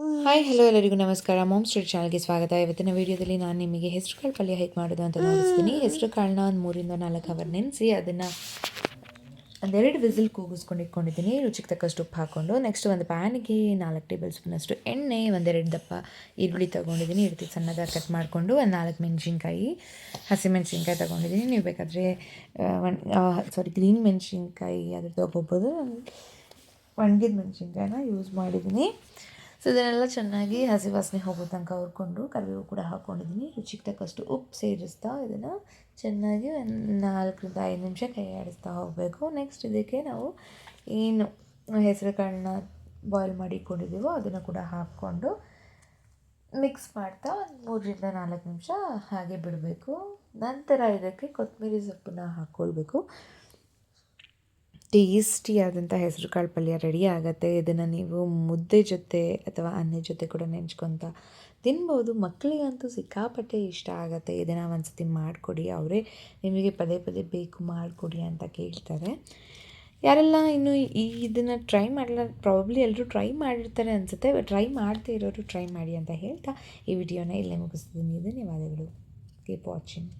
Hi hello ಎಲ್ಲರಿಗೂ ನಮಸ್ಕಾರ. Ma'am street ಚಾನಲ್ಗೆ ಸ್ವಾಗತ. ಇವತ್ತಿನ ವೀಡಿಯೋದಲ್ಲಿ ನಾನು ನಿಮಗೆ ಹೆಸರುಕಾಳು ಪಲ್ಯ ಹೇಗೆ ಮಾಡೋದು ಅಂತ ನೋಡಿಸ್ತೀನಿ. ಹೆಸರುಕಾಳನ್ನ ಒಂದು 3ರಿಂದ 4 ಅವರ್ ನೆನೆಸಿ ಅದನ್ನು ಒಂದೆರಡು ವಿಸಿಲ್ ಕೂಗಿಸ್ಕೊಂಡು ಇಟ್ಕೊಂಡಿದ್ದೀನಿ. ರುಚಿಗೆ ತಕ್ಕಷ್ಟು ಉಪ್ಪು ಹಾಕ್ಕೊಂಡು ನೆಕ್ಸ್ಟ್ ಒಂದು ಪ್ಯಾನಿಗೆ 4 ಟೇಬಲ್ ಸ್ಪೂನಷ್ಟು ಎಣ್ಣೆ, ಒಂದೆರಡು ದಪ್ಪ ಈರುಳ್ಳಿ ತೊಗೊಂಡಿದ್ದೀನಿ. ಈರುಳ್ಳಿ ಸಣ್ಣದಾಗಿ ಕಟ್ ಮಾಡಿಕೊಂಡು ಒಂದು 4 ಮೆಣಸಿನ್ಕಾಯಿ, ಹಸಿಮೆಣಸಿನ್ಕಾಯಿ ತೊಗೊಂಡಿದ್ದೀನಿ. ನೀವು ಬೇಕಾದರೆ ಗ್ರೀನ್ ಮೆಣಸಿನ್ಕಾಯಿ ಅದು ತೊಗೋಬೋದು. ಒಣಗಿದ ಮೆಣಸಿನ್ಕಾಯಿನ ಯೂಸ್ ಮಾಡಿದ್ದೀನಿ. ಸೊ ಇದನ್ನೆಲ್ಲ ಚೆನ್ನಾಗಿ ಹಸಿ ವಾಸನೆ ಹೋಗೋ ತನಕ ಹುರ್ಕೊಂಡು ಕರಿಬೇವು ಕೂಡ ಹಾಕ್ಕೊಂಡಿದ್ದೀನಿ. ರುಚಿಗೆ ತಕ್ಕಷ್ಟು ಉಪ್ಪು ಸೇರಿಸ್ತಾ ಇದನ್ನು ಚೆನ್ನಾಗಿ ಒಂದು 4ರಿಂದ 5 ನಿಮಿಷ ಕೈ ಆಡಿಸ್ತಾ ಹೋಗಬೇಕು. ನೆಕ್ಸ್ಟ್ ಇದಕ್ಕೆ ನಾವು ಏನು ಹೆಸರು ಕಾಳನ್ನ ಬಾಯ್ಲ್ ಮಾಡಿ ಇಟ್ಕೊಂಡಿದ್ದೀವೋ ಅದನ್ನು ಕೂಡ ಹಾಕ್ಕೊಂಡು ಮಿಕ್ಸ್ ಮಾಡ್ತಾ ಒಂದು 3ರಿಂದ 4 ನಿಮಿಷ ಹಾಗೆ ಬಿಡಬೇಕು. ನಂತರ ಇದಕ್ಕೆ ಕೊತ್ತಂಬರಿ ಸೊಪ್ಪನ್ನ ಹಾಕ್ಕೊಳ್ಬೇಕು. ಟೇಸ್ಟಿಯಾದಂಥ ಹೆಸರುಕಾಳು ಪಲ್ಯ ರೆಡಿ ಆಗುತ್ತೆ. ಇದನ್ನು ನೀವು ಮುದ್ದೆ ಜೊತೆ ಅಥವಾ ಅನ್ನದ ಜೊತೆ ಕೂಡ ನೆಂಚ್ಕೊತ ತಿನ್ಬೋದು. ಮಕ್ಕಳಿಗಂತೂ ಸಿಕ್ಕಾಪಟ್ಟೆ ಇಷ್ಟ ಆಗುತ್ತೆ. ಇದನ್ನು ಒಂದು ಸತಿ ಮಾಡಿಕೊಡಿ, ಅವರೇ ನಿಮಗೆ ಪದೇ ಪದೇ ಬೇಕು ಮಾಡಿಕೊಡಿ ಅಂತ ಕೇಳ್ತಾರೆ. ಯಾರೆಲ್ಲ ಇನ್ನು ಇದನ್ನು ಟ್ರೈ ಮಾಡಲ್ಲ, ಪ್ರಾಬಬ್ಲಿ ಎಲ್ಲರೂ ಟ್ರೈ ಮಾಡಿರ್ತಾರೆ ಅನಿಸುತ್ತೆ. ಟ್ರೈ ಮಾಡದೇ ಇರೋರು ಟ್ರೈ ಮಾಡಿ ಅಂತ ಹೇಳ್ತಾ ಈ ವಿಡಿಯೋನ ಇಲ್ಲೇ ಮುಗಿಸ್ತೀನಿ. ಧನ್ಯವಾದಗಳು. Keep watching.